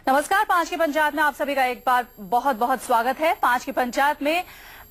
नमस्कार। 5 की पंचायत में आप सभी का एक बार बहुत बहुत स्वागत है। 5 की पंचायत में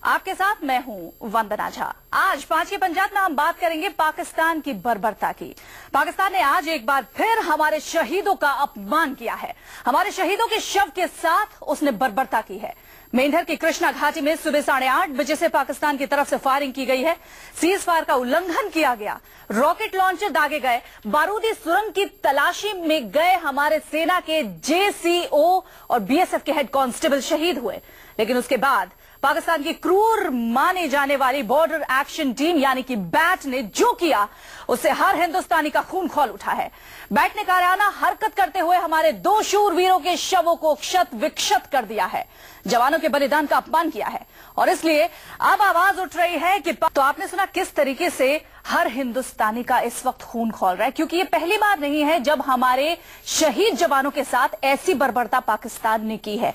आपके साथ मैं हूं वंदना झा। आज 5 की पंचायत में हम बात करेंगे पाकिस्तान की बर्बरता की। पाकिस्तान ने आज एक बार फिर हमारे शहीदों का अपमान किया है। हमारे शहीदों के शव के साथ उसने बर्बरता की है। मेंढर की कृष्णा घाटी में सुबह 8:30 बजे से पाकिस्तान की तरफ से फायरिंग की गई है। सीज फायर का उल्लंघन किया गया, रॉकेट लॉन्चर दागे गए, बारूदी सुरंग की तलाशी में गए हमारे सेना के जेसीओ और बीएसएफ के हेड कांस्टेबल शहीद हुए। लेकिन उसके बाद पाकिस्तान की क्रूर माने जाने वाली बॉर्डर एक्शन टीम यानी कि बैट ने जो किया उससे हर हिंदुस्तानी का खून खौल उठा है। बैट ने कायराना हरकत करते हुए हमारे 2 शूरवीरों के शवों को क्षत विक्षत कर दिया है, जवानों के बलिदान का अपमान किया है। और इसलिए अब आवाज उठ रही है कि तो आपने सुना किस तरीके से हर हिंदुस्तानी का इस वक्त खून खौल रहा है, क्योंकि ये पहली बार नहीं है जब हमारे शहीद जवानों के साथ ऐसी बर्बरता पाकिस्तान ने की है।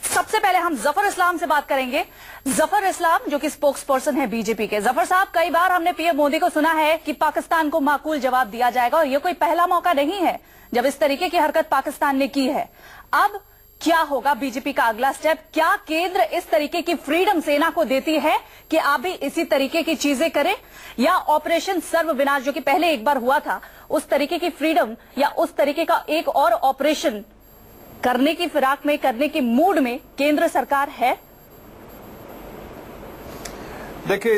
सबसे पहले हम जफर इस्लाम से बात करेंगे। जफर इस्लाम जो कि स्पोक्स पर्सन है बीजेपी के। जफर साहब, कई बार हमने पीएम मोदी को सुना है कि पाकिस्तान को माकूल जवाब दिया जाएगा, और यह कोई पहला मौका नहीं है जब इस तरीके की हरकत पाकिस्तान ने की है। अब क्या होगा बीजेपी का अगला स्टेप? क्या केंद्र इस तरीके की फ्रीडम सेना को देती है कि आप भी इसी तरीके की चीजें करें, या ऑपरेशन सर्व विनाश जो कि पहले एक बार हुआ था उस तरीके की फ्रीडम या उस तरीके का एक और ऑपरेशन करने की फिराक में, करने की मूड में केंद्र सरकार है? देखिए,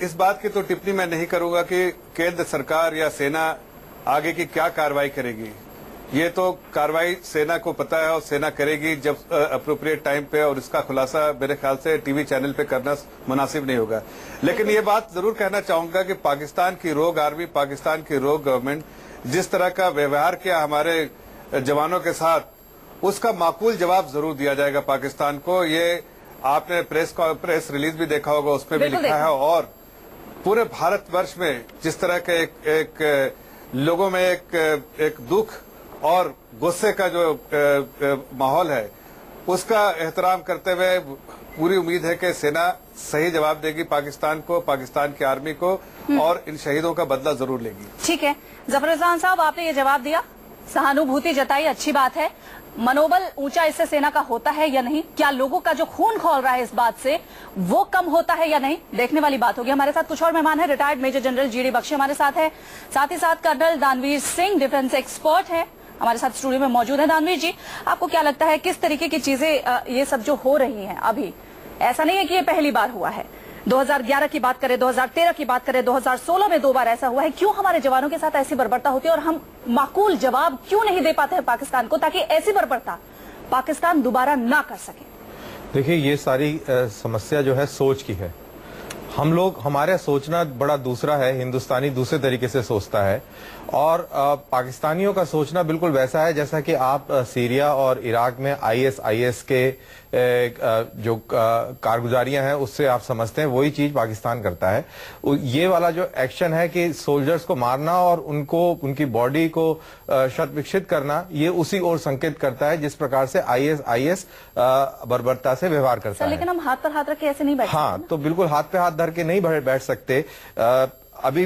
इस बात की तो टिप्पणी मैं नहीं करूंगा कि केंद्र सरकार या सेना आगे की क्या कार्रवाई करेगी। ये तो कार्रवाई सेना को पता है और सेना करेगी जब अप्रोप्रिएट टाइम पे, और इसका खुलासा मेरे ख्याल से टीवी चैनल पे करना मुनासिब नहीं होगा। लेकिन ये बात जरूर कहना चाहूंगा कि पाकिस्तान की रोग आर्मी, पाकिस्तान की रोग गवर्नमेंट जिस तरह का व्यवहार किया हमारे जवानों के साथ, उसका माकूल जवाब जरूर दिया जाएगा पाकिस्तान को। ये आपने प्रेस रिलीज भी देखा होगा, उसमें भी लिखा है। और पूरे भारतवर्ष में जिस तरह के एक लोगों में एक दुख और गुस्से का जो माहौल है, उसका एहतराम करते हुए पूरी उम्मीद है कि सेना सही जवाब देगी पाकिस्तान को, पाकिस्तान की आर्मी को, और इन शहीदों का बदला जरूर लेगी। ठीक है जफर इस्लाम साहब, आपने ये जवाब दिया, सहानुभूति जताई, अच्छी बात है। मनोबल ऊंचा इससे सेना का होता है या नहीं? क्या लोगों का जो खून खौल रहा है इस बात से वो कम होता है या नहीं? देखने वाली बात होगी। हमारे साथ कुछ और मेहमान है। Retired major general G D Bakshi हमारे साथ है, साथ ही साथ कर्नल दानवीर सिंह डिफेंस एक्सपर्ट है हमारे साथ स्टूडियो में मौजूद है। दानवीर जी, आपको क्या लगता है किस तरीके की चीजें ये सब जो हो रही हैं अभी, ऐसा नहीं है कि ये पहली बार हुआ है। 2011 की बात करें, 2013 की बात करें, 2016 में 2 बार ऐसा हुआ है। क्यों हमारे जवानों के साथ ऐसी बर्बरता होती है और हम माकूल जवाब क्यों नहीं दे पाते हैं पाकिस्तान को, ताकि ऐसी बर्बरता पाकिस्तान दोबारा ना कर सके? देखिए, ये सारी समस्या जो है सोच की है। हम लोग, हमारा सोचना बड़ा दूसरा है, हिंदुस्तानी दूसरे तरीके से सोचता है, और पाकिस्तानियों का सोचना बिल्कुल वैसा है जैसा कि आप सीरिया और इराक में आईएस के जो कारगुजारियां हैं उससे आप समझते हैं, वही चीज पाकिस्तान करता है। ये वाला जो एक्शन है कि सोल्जर्स को मारना और उनकी बॉडी को शत विक्षित करना, ये उसी ओर संकेत करता है जिस प्रकार से आईएस बर्बरता से व्यवहार करता है। लेकिन हम हाथ पर हाथ रख के ऐसे नहीं बैठ सकते। हाँ, तो बिल्कुल हाथ पे हाथ धर के नहीं बैठ सकते। अभी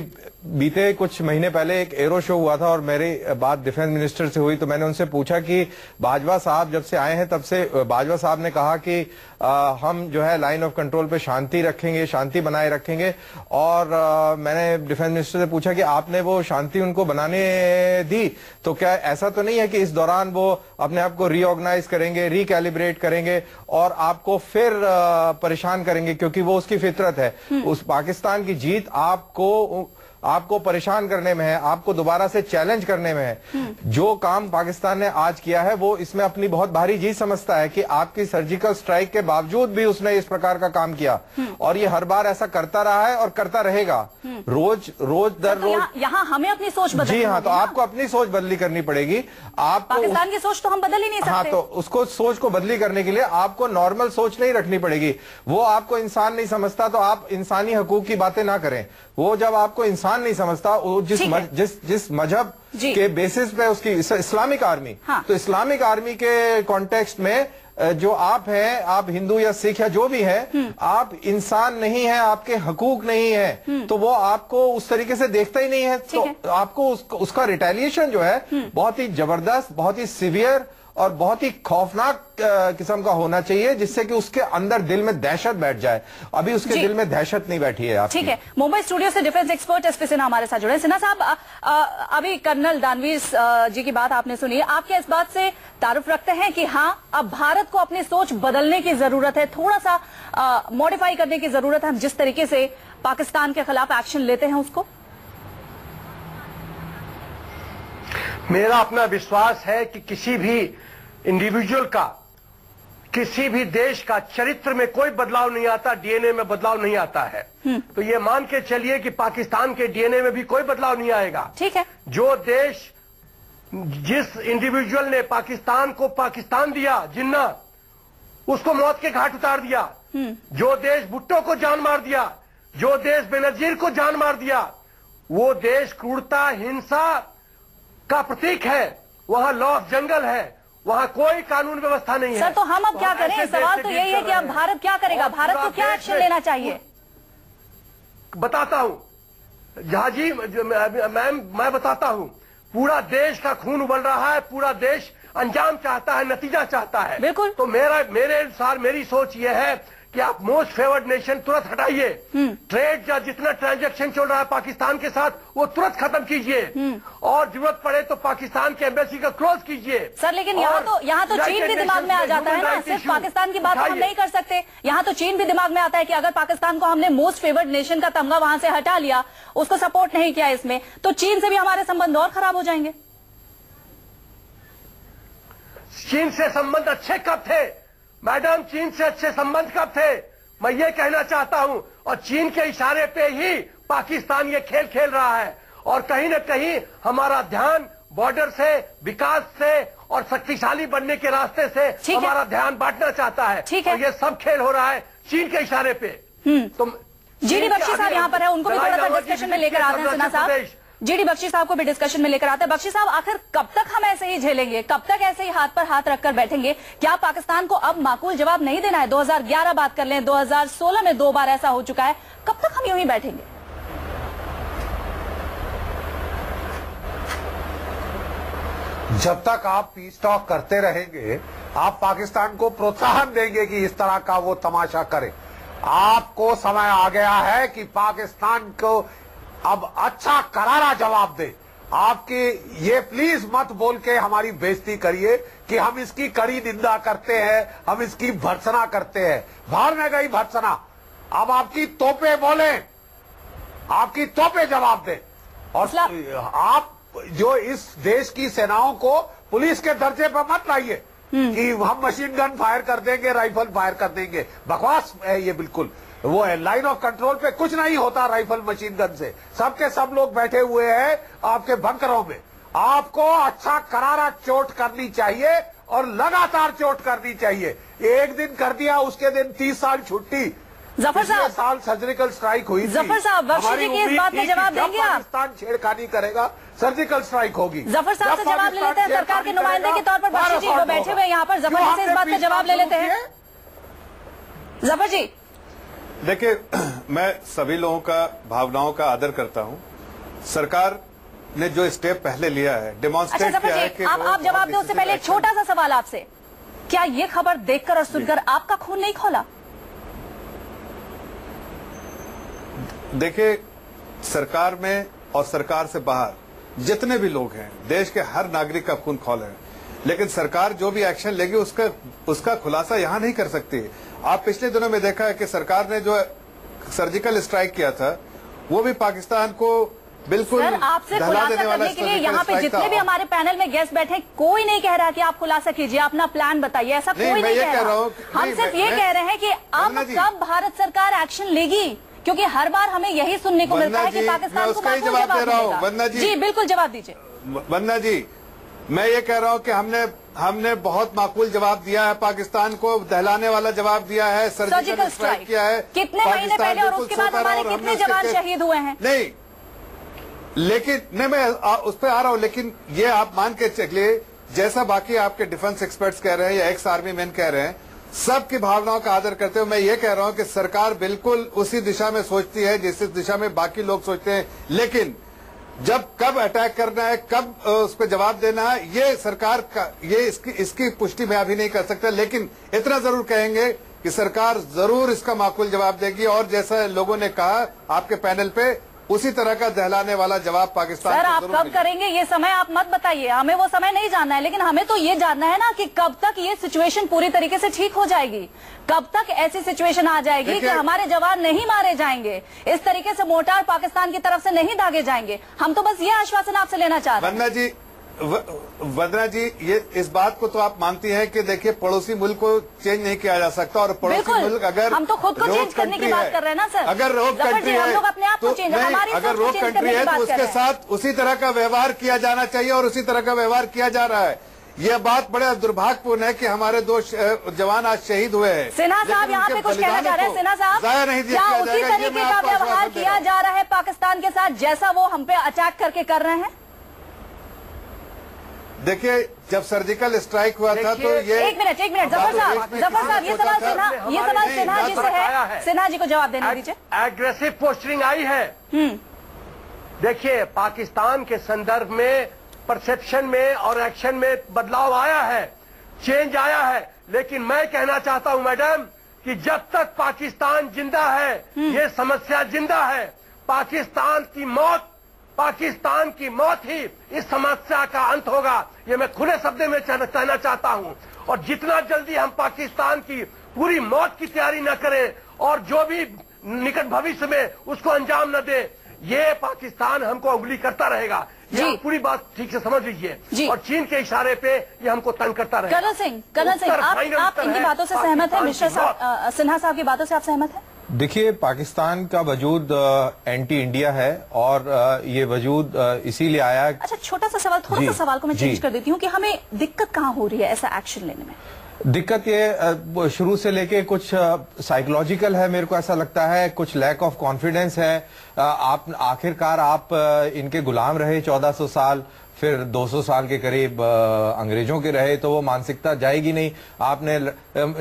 बीते कुछ महीने पहले एक एरो शो हुआ था और मेरी बात डिफेंस मिनिस्टर से हुई, तो मैंने उनसे पूछा कि बाजवा साहब जब से आए हैं तब से बाजवा साहब ने कहा कि हम जो है लाइन ऑफ कंट्रोल पे शांति रखेंगे, शांति बनाए रखेंगे। और मैंने डिफेंस मिनिस्टर से पूछा कि आपने वो शांति उनको बनाने दी, तो क्या ऐसा तो नहीं है कि इस दौरान वो अपने आप को रीऑर्गेनाइज करेंगे, रिकैलिब्रेट करेंगे और आपको फिर परेशान करेंगे, क्योंकि वो उसकी फितरत है। उस पाकिस्तान की जीत आपको परेशान करने में है, आपको दोबारा से चैलेंज करने में है। जो काम पाकिस्तान ने आज किया है वो इसमें अपनी बहुत भारी जीत समझता है कि आपकी सर्जिकल स्ट्राइक के बावजूद भी उसने इस प्रकार का काम किया, और ये हर बार ऐसा करता रहा है और करता रहेगा, रोज दर रोज। यहाँ हमें अपनी सोच बदलनी। जी हाँ, तो आपको अपनी सोच बदली करनी पड़ेगी। आप पाकिस्तान की सोच तो हम बदल ही नहीं सकते। हाँ, तो उसको सोच को बदली करने के लिए आपको नॉर्मल सोच नहीं रखनी पड़ेगी। वो आपको इंसान नहीं समझता तो आप इंसानी हकूक की बातें ना करें। वो जब आपको इंसान नहीं समझता, वो जिस मजहब के बेसिस पे उसकी इस्लामिक आर्मी, हाँ। तो इस्लामिक आर्मी के कॉन्टेक्स्ट में जो आप हैं, आप हिंदू या सिख या जो भी हैं, आप इंसान नहीं हैं, आपके हकूक नहीं है, तो वो आपको उस तरीके से देखता ही नहीं है। तो आपको उसका रिटेलिएशन जो है बहुत ही जबरदस्त, बहुत ही सीवियर और बहुत ही खौफनाक किस्म का होना चाहिए, जिससे कि उसके अंदर दिल में दहशत बैठ जाए। अभी उसके दिल में दहशत नहीं बैठी है। आपकी ठीक है, मुंबई स्टूडियो से डिफेंस एक्सपर्ट एसपी सिन्हा हमारे साथ जुड़े। सिन्हा साहब, अभी कर्नल दानवीर जी की बात आपने सुनी, आप क्या इस बात से तारुफ रखते हैं कि हाँ, अब भारत को अपनी सोच बदलने की जरूरत है, थोड़ा सा मॉडिफाई करने की जरूरत है, हम जिस तरीके से पाकिस्तान के खिलाफ एक्शन लेते हैं उसको? मेरा अपना विश्वास है कि किसी भी इंडिविजुअल का, किसी भी देश का चरित्र में कोई बदलाव नहीं आता, डीएनए में बदलाव नहीं आता है। तो ये मान के चलिए कि पाकिस्तान के डीएनए में भी कोई बदलाव नहीं आएगा। ठीक है। जो देश, जिस इंडिविजुअल ने पाकिस्तान को पाकिस्तान दिया, जिन्ना, उसको मौत के घाट उतार दिया। जो देश भुट्टो को जान मार दिया, जो देश बेनजीर को जान मार दिया, वो देश क्रूरता, हिंसा का प्रतीक है। वहां लॉ ऑफ जंगल है, वहां कोई कानून व्यवस्था नहीं है। सर, तो हम अब क्या करें? सवाल तो यही है कि अब भारत क्या करेगा, भारत को क्या एक्शन लेना चाहिए? बताता हूं जहाजी, मैं बताता हूं। पूरा देश का खून उबल रहा है, पूरा देश अंजाम चाहता है, नतीजा चाहता है। बिल्कुल। तो मेरे अनुसार मेरी सोच यह है कि आप मोस्ट फेवर्ड नेशन तुरंत हटाइए। ट्रेड या जितना ट्रांजैक्शन चल रहा है पाकिस्तान के साथ, वो तुरंत खत्म कीजिए, और जरूरत पड़े तो पाकिस्तान के एम्बेसी का क्लोज कीजिए। सर, लेकिन यहाँ तो चीन भी दिमाग में आ जाता है ना, सिर्फ पाकिस्तान की बात हम नहीं कर सकते। यहाँ तो चीन भी दिमाग में आता है कि अगर पाकिस्तान को हमने मोस्ट फेवर्ड नेशन का तमगा वहां से हटा लिया, उसको सपोर्ट नहीं किया इसमें, तो चीन से भी हमारे संबंध और खराब हो जाएंगे। चीन से संबंध अच्छे कब थे मैडम? चीन से अच्छे संबंध कब थे? मैं ये कहना चाहता हूं। और चीन के इशारे पे ही पाकिस्तान ये खेल खेल रहा है, और कहीं न कहीं हमारा ध्यान बॉर्डर से, विकास से और शक्तिशाली बनने के रास्ते से हमारा ध्यान बांटना चाहता है। और ये सब खेल हो रहा है चीन के इशारे पे। तो जीडी बख्शी साहब यहाँ पर है, उनको भी थोड़ा सा डिस्कशन में लेकर आते हैं। सिन्हा साहब, जीडी बख्शी साहब को भी डिस्कशन में लेकर आते हैं। बख्शी साहब, आखिर कब तक हम ऐसे ही झेलेंगे, कब तक ऐसे ही हाथ पर हाथ रखकर बैठेंगे? क्या पाकिस्तान को अब माकूल जवाब नहीं देना है? 2011 बात कर लें, 2016 में 2 बार ऐसा हो चुका है, कब तक हम यूं ही बैठेंगे? जब तक आप पीस टॉक करते रहेंगे, आप पाकिस्तान को प्रोत्साहन देंगे कि इस तरह का वो तमाशा करे। आपको समय आ गया है कि पाकिस्तान को अब अच्छा करारा जवाब दे। आपकी ये प्लीज मत बोल के हमारी बेइज्जती करिए कि हम इसकी कड़ी निंदा करते हैं, हम इसकी भर्त्सना करते हैं। बाहर में गई भर्त्सना, अब आपकी तोपे बोले, आपकी तोपे जवाब दे। और आप जो इस देश की सेनाओं को पुलिस के दर्जे पर मत लाइए कि हम मशीन गन फायर कर देंगे, राइफल फायर कर देंगे। बकवास है ये बिल्कुल। वो है लाइन ऑफ कंट्रोल पे कुछ नहीं होता राइफल मशीन गन से। सबके सब लोग बैठे हुए हैं आपके बंकरों में। आपको अच्छा करारा चोट करनी चाहिए और लगातार चोट करनी चाहिए। एक दिन कर दिया, उसके दिन 30 साल छुट्टी। जफर साहब, साल सर्जिकल स्ट्राइक हुई थी। जफर साहब, बख्शी जी की इस बात में जवाब देंगे आप? पाकिस्तान छेड़खानी करेगा, सर्जिकल स्ट्राइक होगी। जफर साहब से जवाब ले लेते हैं, सरकार के नुमाइंदे के तौर पर बख्शी जी वो बैठे हुए यहाँ पर, जफर जी से इस बात पे जवाब ले लेते हैं। जफर जी, देखिए, मैं सभी लोगों का भावनाओं का आदर करता हूं। सरकार ने जो स्टेप पहले लिया है, डेमोन्स्ट्रेट किया है कि आप जवाब दें उससे पहले एक छोटा सा सवाल आपसे। क्या ये खबर देखकर और सुनकर आपका खून नहीं खौला? देखिए, सरकार में और सरकार से बाहर जितने भी लोग हैं, देश के हर नागरिक का खून खौला है, लेकिन सरकार जो भी एक्शन लेगी उसका खुलासा यहां नहीं कर सकती। आप पिछले दिनों में देखा है कि सरकार ने जो सर्जिकल स्ट्राइक किया था, वो भी पाकिस्तान को बिल्कुल सर, आपसे खुलासा करने के लिए यहाँ पे जितने भी हमारे पैनल में गेस्ट बैठे, कोई नहीं कह रहा कि आप खुलासा कीजिए, अपना प्लान बताइए, ऐसा कोई नहीं कह रहा। हम सिर्फ ये कह रहे हैं कि अब कब भारत सरकार एक्शन लेगी, क्योंकि हर बार हमें यही सुनने को मिलता है कि पाकिस्तान को माकूल जवाब मिलेगा। वंदना जी बिल्कुल जवाब दीजिए। वंदना जी, मैं ये कह रहा हूं कि हमने बहुत माकूल जवाब दिया है, पाकिस्तान को दहलाने वाला जवाब दिया है, सर्जिकल स्ट्राइक किया है। कितने महीने पहले और उसके बाद हमारे कितने जवान शहीद हुए हैं? नहीं, लेकिन मैं उस पर आ रहा हूं, लेकिन ये आप मान के चलिए, जैसा बाकी आपके डिफेंस एक्सपर्ट्स कह रहे हैं या एक्स आर्मी मैन कह रहे हैं, सबकी भावनाओं का आदर करते हुए मैं ये कह रहा हूं कि सरकार बिल्कुल उसी दिशा में सोचती है जिस दिशा में बाकी लोग सोचते हैं। लेकिन जब कब अटैक करना है, कब उस पर जवाब देना है, ये सरकार का इसकी पुष्टि मैं अभी नहीं कर सकता, लेकिन इतना जरूर कहेंगे कि सरकार जरूर इसका माकूल जवाब देगी और जैसा लोगों ने कहा आपके पैनल पे उसी तरह का दहलाने वाला जवाब पाकिस्तान सर को आप जरूर कब करेंगे ये समय आप मत बताइए, हमें वो समय नहीं जानना है, लेकिन हमें तो ये जानना है ना कि कब तक ये सिचुएशन पूरी तरीके से ठीक हो जाएगी, कब तक ऐसी सिचुएशन आ जाएगी कि हमारे जवान नहीं मारे जाएंगे, इस तरीके से मोर्टार पाकिस्तान की तरफ से नहीं दागे जाएंगे। हम तो बस ये आश्वासन आपसे लेना चाह रहे हैं। वंदना जी, ये इस बात को तो आप मानती हैं कि देखिए पड़ोसी मुल्क को चेंज नहीं किया जा सकता और पड़ोसी मुल्क अगर हम तो खुद को चेंज करने की बात कर रहे हैं ना सर, अगर रोग कंट्री है तो नहीं, अगर रोग कंट्री है तो उसके साथ उसी तरह का व्यवहार किया जाना चाहिए और उसी तरह का व्यवहार किया जा रहा है। यह बात बड़ा दुर्भाग्यपूर्ण है कि हमारे 2 जवान आज शहीद हुए हैं। सिन्हा साहब यहाँ पे कुछ कहना चाह रहे हैं। सिन्हा साहब, क्या उसी तरीके का व्यवहार किया जा रहा है पाकिस्तान के साथ जैसा वो हम पे अटैक करके कर रहे हैं? देखिए, जब सर्जिकल स्ट्राइक हुआ था तो ये एक मिनट जफर साहब ये सवाल सिन्हा जी से है, सिन्हा जी को जवाब देने दीजिए। एग्रेसिव पोस्टरिंग आई है। देखिए, पाकिस्तान के संदर्भ में परसेप्शन में और एक्शन में बदलाव आया है, चेंज आया है, लेकिन मैं कहना चाहता हूं मैडम कि जब तक पाकिस्तान जिंदा है ये समस्या जिंदा है। पाकिस्तान की मौत ही इस समस्या का अंत होगा, ये मैं खुले शब्द में कहना चाहता हूं। और जितना जल्दी हम पाकिस्तान की पूरी मौत की तैयारी न करें और जो भी निकट भविष्य में उसको अंजाम न दे, ये पाकिस्तान हमको उंगली करता रहेगा। ये पूरी बात ठीक से समझ लीजिए और चीन के इशारे पे ये हमको तंग करता रहेगा। कर्नल सिंह आप इनकी बातों से सहमत हैं? मिश्रा साहब, सिन्हा साहब की बातों से आप सहमत हैं? देखिए, पाकिस्तान का वजूद एंटी इंडिया है और ये वजूद इसीलिए आया। अच्छा, छोटा सा सवाल, थोड़ा सा सवाल को मैं चेंज कर देती हूँ कि हमें दिक्कत कहाँ हो रही है ऐसा एक्शन लेने में? दिक्कत ये शुरू से लेके कुछ साइकोलॉजिकल है, मेरे को ऐसा लगता है, कुछ लैक ऑफ कॉन्फिडेंस है। आप आखिरकार आप इनके गुलाम रहे 1400 साल, फिर 200 साल के करीब अंग्रेजों के रहे, तो वो मानसिकता जाएगी नहीं। आपने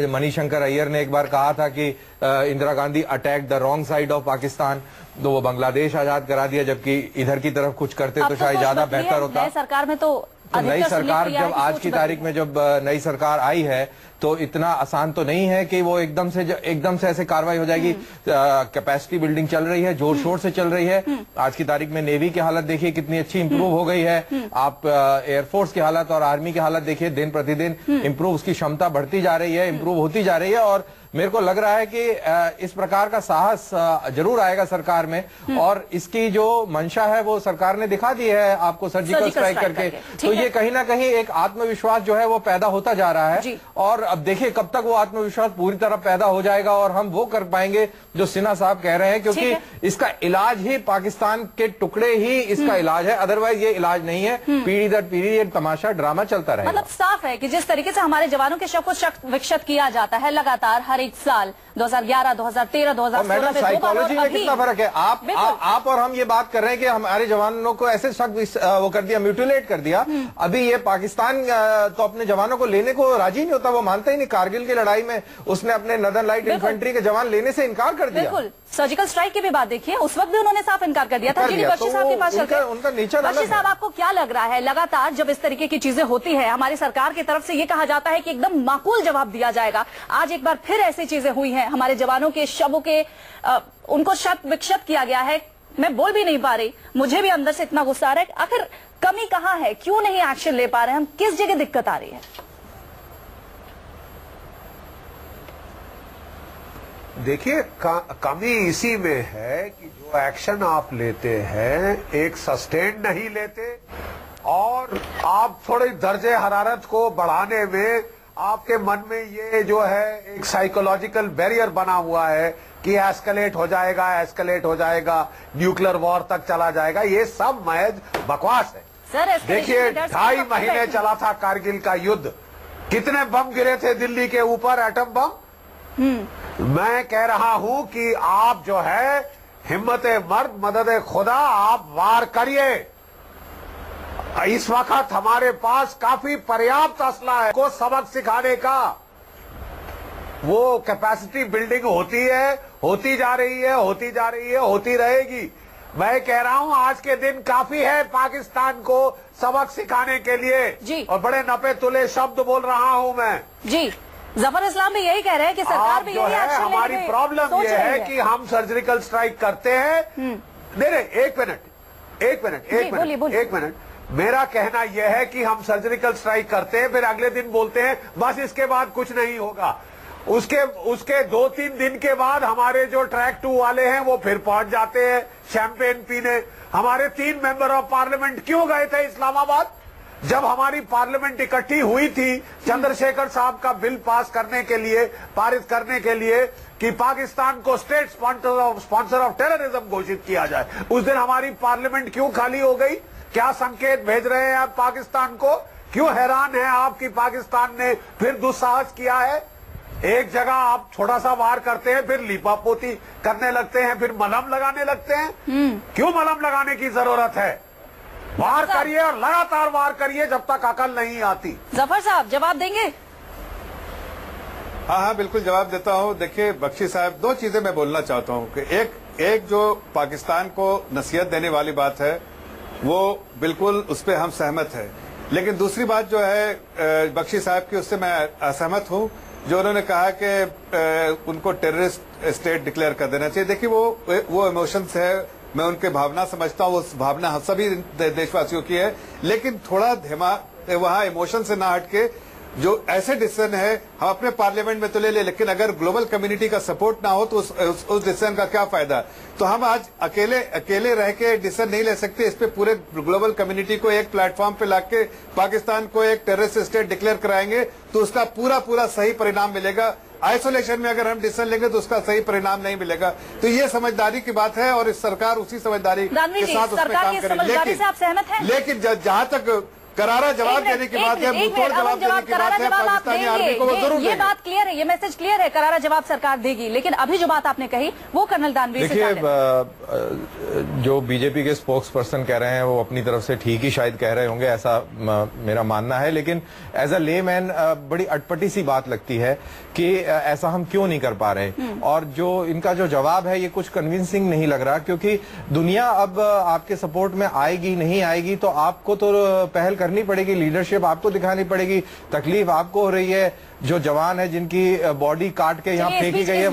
मणिशंकर अय्यर ने एक बार कहा था कि Indira Gandhi attack the wrong side of Pakistan, तो वो बांग्लादेश आजाद करा दिया, जबकि इधर की तरफ कुछ करते तो शायद ज्यादा बेहतर होता। सरकार में तो नई सरकार जब आज की तारीख में जब नई सरकार आई है तो इतना आसान तो नहीं है कि वो एकदम से ऐसे कार्रवाई हो जाएगी। कैपेसिटी बिल्डिंग चल रही है, जोर शोर से चल रही है। आज की तारीख में नेवी की हालत देखिए कितनी अच्छी इंप्रूव हो गई है। आप एयरफोर्स की हालत और आर्मी की हालत देखिए, दिन प्रतिदिन इंप्रूव, उसकी क्षमता बढ़ती जा रही है, इंप्रूव होती जा रही है। और मेरे को लग रहा है कि इस प्रकार का साहस जरूर आएगा सरकार में और इसकी जो मंशा है वो सरकार ने दिखा दी है आपको सर्जिकल स्ट्राइक करके। तो ये कहीं ना कहीं एक आत्मविश्वास जो है वो पैदा होता जा रहा है और अब देखिए कब तक वो आत्मविश्वास पूरी तरह पैदा हो जाएगा और हम वो कर पाएंगे जो सिन्हा साहब कह रहे हैं, क्योंकि इसका इलाज ही पाकिस्तान के टुकड़े ही इसका इलाज है, अदरवाइज ये इलाज नहीं है। पीढ़ी दर पीढ़ी ये तमाशा ड्रामा चलता रहेगा। मतलब साफ है कि जिस तरीके से हमारे जवानों के शव को विक्षत किया जाता है लगातार हर एक साल, 2011, 2013, 2016 मैडम साइकोलॉजी में कितना फर्क है। आप और हम ये बात कर रहे हैं कि हमारे जवानों को ऐसे वो कर दिया, म्यूटिलेट कर दिया। अभी ये पाकिस्तान तो अपने जवानों को लेने को राजी नहीं होता, वो मानता ही नहीं। कारगिल की लड़ाई में उसने अपने नदर्न लाइट इन्फेंट्री के जवान लेने से इनकार कर दिया। बिल्कुल, सर्जिकल स्ट्राइक की भी बात देखिए, उस वक्त भी उन्होंने साफ इनकार कर दिया था। बख्शी साहब के पास उनका नेचर अलग है। बख्शी साहब, आपको क्या लग रहा है, लगातार जब इस तरीके की चीजें होती है हमारी सरकार की तरफ से ये कहा जाता है कि एकदम माकूल जवाब दिया जाएगा, आज एक बार फिर ऐसी चीजें हुई हैं, हमारे जवानों के शवों के उनको शत विक्षत किया गया है, मैं बोल भी नहीं पा रही, मुझे भी अंदर से इतना गुस्सा आ रहा है। आखिर कमी कहाँ है, क्यों नहीं एक्शन ले पा रहे हैं हम, किस जगह दिक्कत आ रही है? देखिए, कमी इसी में है कि जो एक्शन आप लेते हैं एक सस्टेन नहीं लेते और आप थोड़ी दर्जे हरारत को बढ़ाने में आपके मन में ये जो है एक साइकोलॉजिकल बैरियर बना हुआ है कि एस्केलेट हो जाएगा, न्यूक्लियर वॉर तक चला जाएगा। ये सब महज बकवास है। देखिए, 2.5 महीने चला था कारगिल का युद्ध, कितने बम गिरे थे दिल्ली के ऊपर, एटम बम। मैं कह रहा हूं कि आप जो है हिम्मत मर्द मदद खुदा, आप वार करिए। इस वक्त हमारे पास काफी पर्याप्त असला है को सबक सिखाने का। वो कैपेसिटी बिल्डिंग होती है, होती जा रही है, होती रहेगी। मैं कह रहा हूं आज के दिन काफी है पाकिस्तान को सबक सिखाने के लिए जी। और बड़े नपे तुले शब्द बोल रहा हूं मैं जी। जफर इस्लाम भी यही कह रहे हैं कि सरकार आप भी जो यही है एक्शन हमारी लेने की प्रॉब्लम सोच ये रही है कि हम सर्जिकल स्ट्राइक करते हैं। नहीं, एक मिनट मेरा कहना यह है कि हम सर्जिकल स्ट्राइक करते हैं, फिर अगले दिन बोलते हैं बस इसके बाद कुछ नहीं होगा। उसके 2-3 दिन के बाद हमारे जो ट्रैक 2 वाले हैं वो फिर पहुंच जाते हैं शैंपेन पीने। हमारे 3 मेंबर ऑफ पार्लियामेंट क्यों गए थे इस्लामाबाद? जब हमारी पार्लियामेंट इकट्ठी हुई थी चंद्रशेखर साहब का बिल पास करने के लिए, पारित करने के लिए कि पाकिस्तान को स्टेट स्पॉन्सर ऑफ टेररिज्म घोषित किया जाए, उस दिन हमारी पार्लियामेंट क्यों खाली हो गई? क्या संकेत भेज रहे हैं आप पाकिस्तान को? क्यों हैरान है आप कि पाकिस्तान ने फिर दुस्साहस किया है? एक जगह आप छोटा सा वार करते हैं, फिर लीपापोती करने लगते हैं, फिर मलहम लगाने लगते हैं। क्यों मलहम लगाने की जरूरत है? वार करिए और लगातार वार करिए जब तक अकल नहीं आती। जफर साहब जवाब देंगे? हाँ, बिल्कुल जवाब देता हूँ। देखिए बख्शी साहब, 2 चीजें मैं बोलना चाहता हूँ कि एक जो पाकिस्तान को नसीहत देने वाली बात है वो बिल्कुल उस पर हम सहमत है, लेकिन दूसरी बात जो है बख्शी साहब की, उससे मैं असहमत हूँ जो उन्होंने कहा कि उनको टेररिस्ट स्टेट डिक्लेयर कर देना चाहिए। देखिए वो इमोशंस है, मैं उनके भावना समझता हूँ, उस भावना हम सभी देशवासियों की है, लेकिन थोड़ा वहाँ इमोशन से ना हटके जो ऐसे डिसीजन है हम अपने पार्लियामेंट में तो ले लेकिन अगर ग्लोबल कम्युनिटी का सपोर्ट ना हो तो उस डिसीजन का क्या फायदा? तो हम आज अकेले रह के डिसीजन नहीं ले सकते। इस पे पूरे ग्लोबल कम्युनिटी को एक प्लेटफॉर्म पे लाके पाकिस्तान को एक टेररिस्ट स्टेट डिक्लेयर कराएंगे तो उसका पूरा सही परिणाम मिलेगा। आइसोलेशन में अगर हम डिसीजन लेंगे तो उसका सही परिणाम नहीं मिलेगा। तो ये समझदारी की बात है और इस सरकार उसी समझदारी के साथ उसमें काम करेगी। लेकिन जहां तक करारा जवाब देने की बात है, मुंहतोड़ जवाब देने की बात है, पाकिस्तानी आर्मी को वो जरूर ये बात क्लियर है, ये मैसेज क्लियर है, करारा जवाब सरकार देगी। लेकिन अभी जो बात आपने कही वो कर्नल दानवीर से देखिए, जो बीजेपी के स्पोक्स पर्सन कह रहे हैं वो अपनी तरफ से ठीक ही शायद कह रहे होंगे, ऐसा मेरा मानना है। लेकिन एज अ लेमैन बड़ी अटपटी सी बात लगती है कि ऐसा हम क्यों नहीं कर पा रहे। और जो इनका जो जवाब है ये कुछ कन्विंसिंग नहीं लग रहा, क्योंकि दुनिया अब आपके सपोर्ट में आएगी नहीं आएगी तो आपको तो पहल करनी पड़ेगी, लीडरशिप आपको दिखानी पड़ेगी। तकलीफ आपको हो रही है, जो जवान है जिनकी बॉडी काट के यहाँ फेंकी गई है।